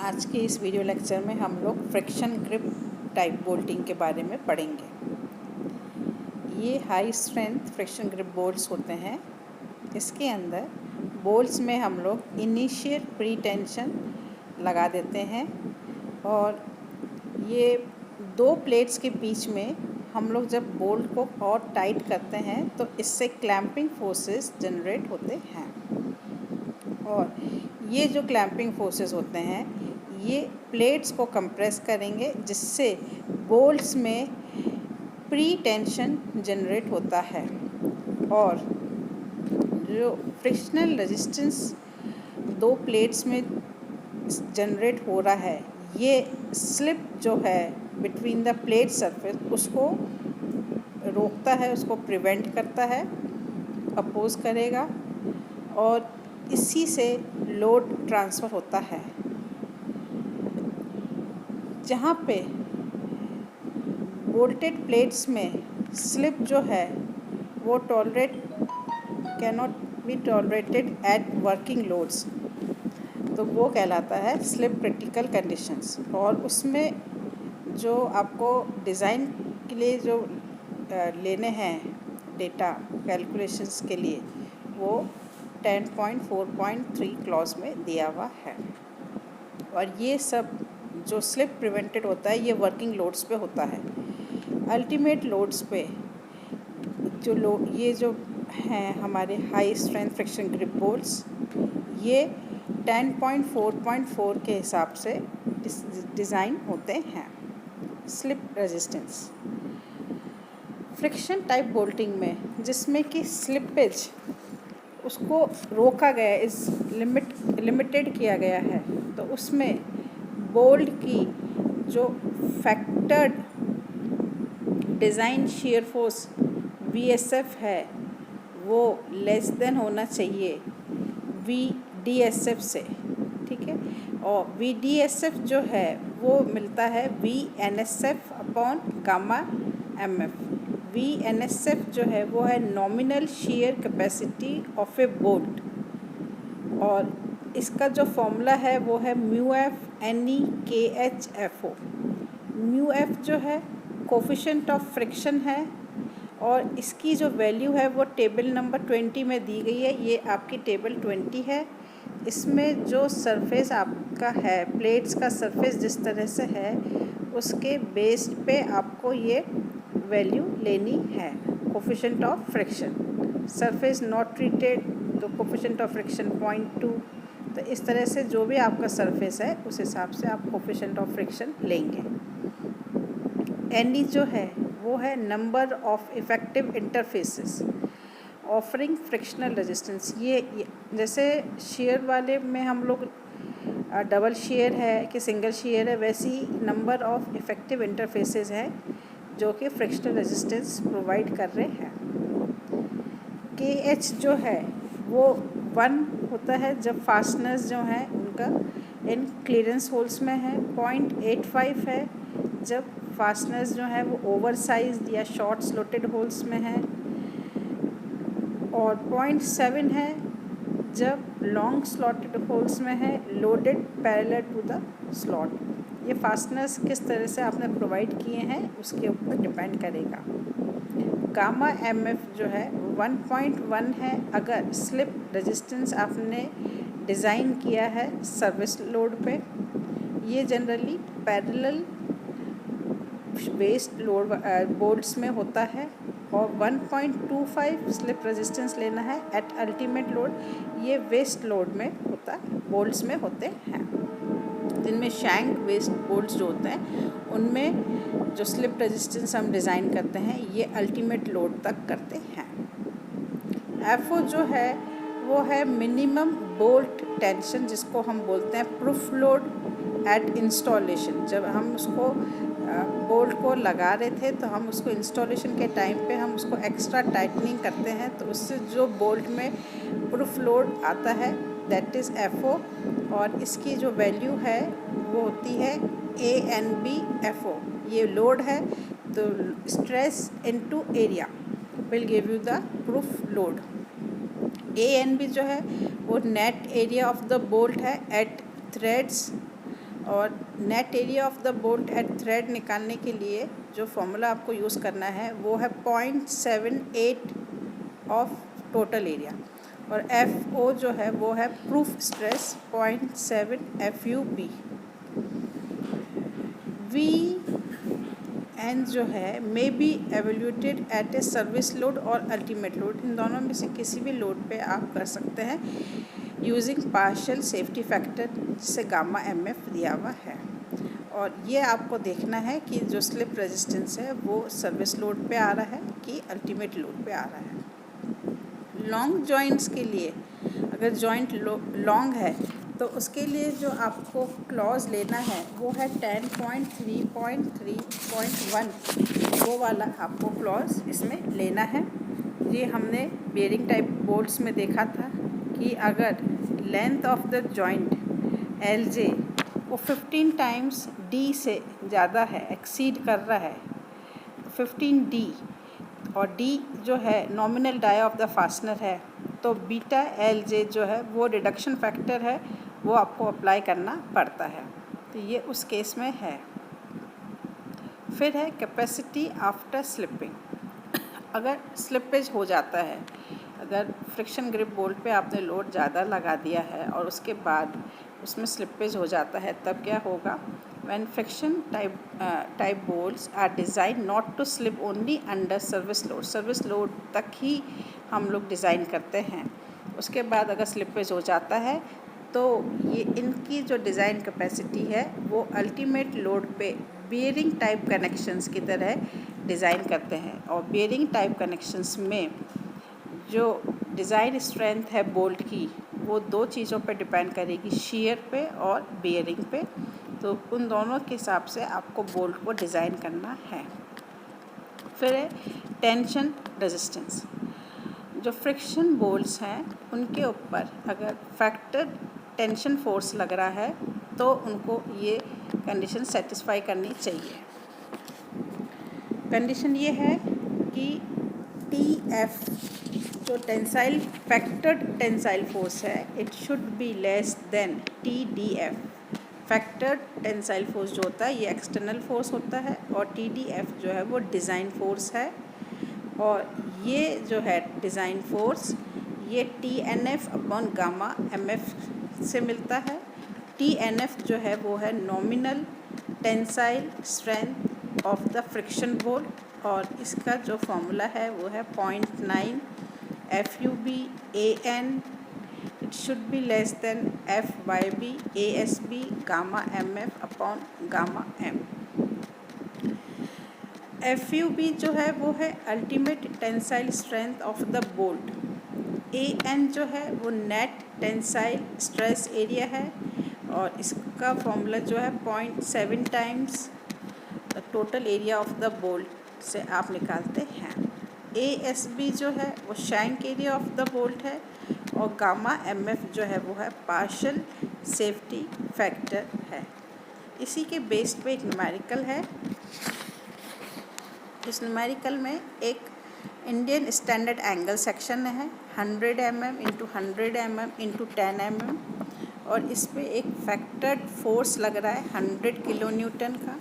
आज के इस वीडियो लेक्चर में हम लोग फ्रिक्शन ग्रिप टाइप बोल्टिंग के बारे में पढ़ेंगे। ये high strength friction grip bolts होते हैं। इसके अंदर बोल्ट्स में हम लोग इनिशियल प्री टेंशन लगा देते हैं और ये दो प्लेट्स के बीच में हम लोग जब बोल्ट को और टाइट करते हैं तो इससे क्लैंपिंग फोर्सेस जनरेट होते हैं। और ये जो क्लैंपिंग फोर्सेस होते हैं ये प्लेट्स को कंप्रेस करेंगे, जिससे बोल्ट्स में प्री टेंशन जनरेट होता है और जो फ्रिक्शनल रेजिस्टेंस दो प्लेट्स में जनरेट हो रहा है, ये स्लिप जो है बिटवीन द प्लेट सरफेस उसको रोकता है, उसको प्रिवेंट करता है, अपोज करेगा और इसी से लोड ट्रांसफ़र होता है। जहाँ पे बोल्टेड प्लेट्स में स्लिप जो है वो cannot be tolerated at working loads, तो वो कहलाता है स्लिप क्रिटिकल कंडीशंस। और उसमें जो आपको डिज़ाइन के लिए जो लेने हैं डेटा कैलकुलेशंस के लिए, वो 10.4.3 क्लॉज में दिया हुआ है। और ये सब जो स्लिप प्रिवेंटेड होता है ये वर्किंग लोड्स पे होता है। अल्टीमेट लोड्स पे ये जो हैं हमारे high strength friction grip bolts, ये 10.4.4 के हिसाब से डिज़ाइन होते हैं। Slip resistance friction type bolting में जिसमें कि स्लिपेज उसको रोका गया, इस लिमिटेड किया गया है, तो उसमें बोल्ट की जो factored design shear force VSF है वो लेस देन होना चाहिए VDSF से, ठीक है। और VDSF जो है वो मिलता है VNSF upon gamma MF। VNSF जो है वो है nominal share capacity of A bolt और इसका जो फॉर्मूला है वो है μF NEKHFO। μF जो है कोफिशिएंट ऑफ फ्रिक्शन है और इसकी जो वैल्यू है वो टेबल नंबर 20 में दी गई है। ये आपकी टेबल 20 है। इसमें जो सरफेस आपका है, प्लेट्स का सरफेस जिस तरह से है उसके बेस पे आपको ये वैल्यू लेनी है। Coefficient of friction surface not treated तो कोफिशिएंट ऑफ फ्रिक्शन 0.2। तो इस तरह से जो भी आपका सरफेस है उस हिसाब से आप कोफिशिएंट ऑफ फ्रिक्शन लेंगे। NE जो है वो है number of effective interfaces offering frictional resistance. ये जैसे शेयर वाले में हम लोग डबल शेयर है कि सिंगल शेयर है, वैसी नंबर ऑफ इफ़ेक्टिव इंटरफेसेस हैं जो कि फ्रिक्शनल रेजिस्टेंस प्रोवाइड कर रहे हैं। KH जो है वो 1 होता है जब फास्टनर्स जो हैं उनका इन क्लियरेंस होल्स में है। 0.85 है जब फास्टनर्स जो है वो ओवर साइज या शॉर्ट स्लोटेड होल्स में है और 0.7 है जब लॉन्ग स्लॉटेड होल्स में है, loaded parallel to the slot. ये फास्टनर्स किस तरह से आपने प्रोवाइड किए हैं उसके ऊपर डिपेंड करेगा। गामा MF जो है 1.1 है अगर स्लिप रेजिस्टेंस आपने डिज़ाइन किया है सर्विस लोड पे। ये generally parallel based load bolts में होता है। और 1.25 स्लिप रेजिस्टेंस लेना है एट अल्टीमेट लोड। ये वेस्ट लोड में होता है, बोल्ट्स में होते हैं, जिनमें शैंक वेस्ट बोल्ट्स जो होते हैं उनमें जो स्लिप रेजिस्टेंस हम डिज़ाइन करते हैं ये अल्टीमेट लोड तक करते हैं। FO जो है वो है मिनिमम बोल्ट टेंशन, जिसको हम बोलते हैं प्रूफ लोड एट इंस्टॉलेशन। जब हम उसको बोल्ट को लगा रहे थे तो हम उसको इंस्टॉलेशन के टाइम पे हम उसको एक्स्ट्रा टाइटनिंग करते हैं, तो उससे जो बोल्ट में प्रूफ लोड आता है दैट इज़ FO। और इसकी जो वैल्यू है वो होती है ANBFO। ये लोड है तो stress into area will give you the proof load. ANB जो है वो net area of the bolt है एट थ्रेड्स और net area of the bolt at thread निकालने के लिए जो फॉर्मूला आपको यूज़ करना है वो है 0.78 ऑफ टोटल एरिया, और FO जो है वो है प्रूफ स्ट्रेस 0.7 FUB। VN जो है may be evaluated at a service load और अल्टीमेट लोड, इन दोनों में से किसी भी लोड पे आप कर सकते हैं यूजिंग पार्शियल सेफ्टी फैक्टर, जिसे गामा MF दिया हुआ है। और ये आपको देखना है कि जो स्लिप रेजिस्टेंस है वो सर्विस लोड पे आ रहा है कि अल्टीमेट लोड पे आ रहा है। लॉन्ग जॉइंट्स के लिए अगर जॉइंट लॉन्ग है तो उसके लिए जो आपको क्लॉज लेना है वो है 10.3.3.1, वो वाला आपको क्लॉज इसमें लेना है। ये हमने बेयरिंग टाइप बोल्ट्स में देखा था कि अगर length of the joint LJ वो 15 टाइम्स D से ज़्यादा है, एक्सीड कर रहा है, 15D, और D जो है nominal dia of the fastener है, तो बीटा LJ जो है वो रिडक्शन फैक्टर है, वो आपको अप्लाई करना पड़ता है। तो ये उस केस में है। फिर है कैपेसिटी आफ्टर स्लिपिंग। अगर स्लिपेज हो जाता है, अगर फ्रिक्शन ग्रिप बोल्ट पे आपने लोड ज़्यादा लगा दिया है और उसके बाद उसमें स्लिपेज हो जाता है, तब क्या होगा? When friction type bolts are designed not to slip only under service load, service load तक ही हम लोग डिज़ाइन करते हैं। उसके बाद अगर स्लिपेज हो जाता है तो ये इनकी जो डिज़ाइन कैपेसिटी है वो अल्टीमेट लोड पे बेयरिंग टाइप कनेक्शंस की तरह डिज़ाइन करते हैं। और बेयरिंग टाइप कनेक्शंस में जो डिज़ाइन स्ट्रेंथ है बोल्ट की वो दो चीज़ों पे डिपेंड करेगी, शीयर पे और बेयरिंग पे। तो उन दोनों के हिसाब से आपको बोल्ट को डिज़ाइन करना है। फिर है टेंशन रेजिस्टेंस। जो फ्रिक्शन बोल्ट्स हैं उनके ऊपर अगर फैक्टर टेंशन फोर्स लग रहा है तो उनको ये कंडीशन सेटिस्फाई करनी चाहिए। कंडीशन ये है कि TF जो टेंसाइल फैक्टर्ड टेंसाइल फोर्स है, it should be less than TDF। Factored tensile force जो होता है ये एक्सटर्नल फोर्स होता है, और TDF जो है वो डिज़ाइन फोर्स है। और ये जो है डिज़ाइन फोर्स ये TNF अपॉन गामा MF से मिलता है। TNF जो है वो है nominal tensile strength of the friction bolt, और इसका जो फॉर्मूला है वो है 0.9 FUB AN, it should be less than FYB ASB gamma MF upon gamma M। FUB जो है वो है ultimate tensile strength of the bolt. AN जो है वो नेट टेंसाइल स्ट्रेस एरिया है, और इसका फॉर्मूला जो है 0.7 times the total area of the bolt से आप निकालते हैं। ASB जो है वो shank area of the bolt है, और गामा MF जो है वो है पार्शियल सेफ्टी फैक्टर है। इसी के बेस पे एक न्यूमेरिकल है। इस न्यूमेरिकल में एक इंडियन स्टैंडर्ड एंगल सेक्शन है 100 mm into 100 mm into 10 mm, और इस पे एक फैक्टर्ड फोर्स लग रहा है 100 किलोन्यूटन का,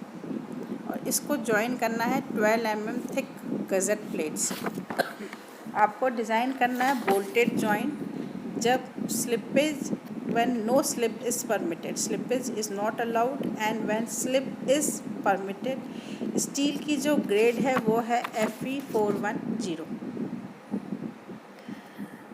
और इसको ज्वाइन करना है 12 mm थिक गज़ट प्लेट्स। आपको डिज़ाइन करना है बोल्टेड जॉइंट जब slippage when no slip is permitted, slippage is not allowed, and when slip is permitted, steel की जो ग्रेड है वो है Fe410।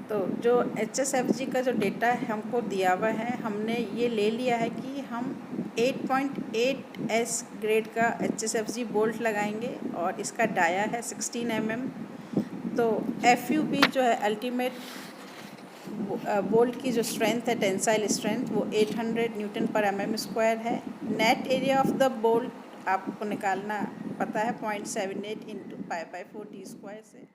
तो जो HSFG का जो डेटा हमको दिया हुआ है, हमने ये ले लिया है कि हम 8.8S ग्रेड का HSFG बोल्ट लगाएंगे, और इसका डाया है 16 mm। तो FUB जो है अल्टीमेट बोल्ट की जो स्ट्रेंथ है टेंसाइल स्ट्रेंथ वो 800 न्यूटन पर mm² है। Net area of the bolt आपको निकालना पता है 0.78 इंटू π/4 t² से।